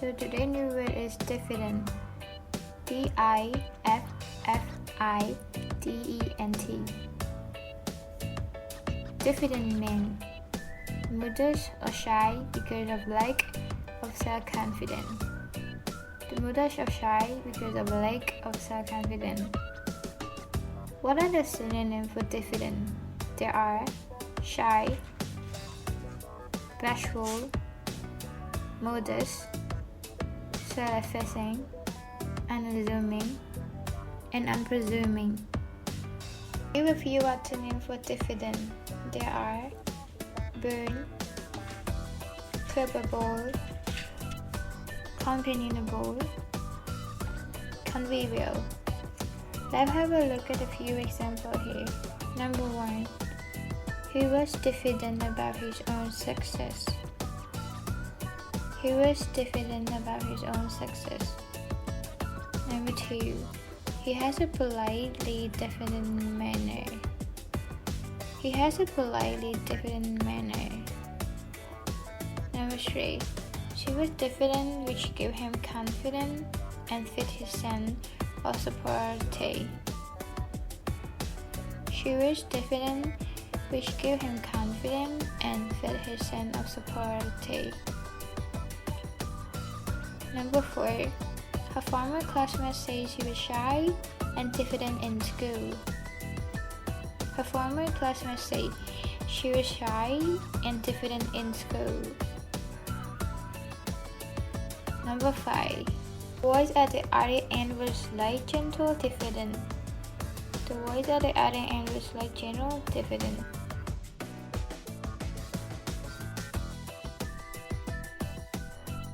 So today's new word is diffident. D-I-F-F-I-D-E-N-T. Diffident means modest or shy because of lack of self-confidence. The modest or shy because of lack of self-confidence. What are the synonyms for diffident? There are shy, bashful, modest, self-effacing, unassuming, and unpresuming. Give a few antonyms for diffident. There are burn, capable, companionable, convivial. Let's have a look at a few examples here. Number 1. He was diffident about his own success. He was diffident about his own success. Number 2. He has a politely diffident manner. He has a politely diffident manner. Number 3. She was diffident, which gave him confidence and fit his sense of superiority. She was diffident, which gave him confidence and fit his sense of superiority. Number 4. Her former classmate says she was shy and diffident in school. Her former classmate say she was shy and diffident in school. Number 5. The voice at the other end was slight, gentle, diffident. The voice at the other end was slight, gentle, diffident.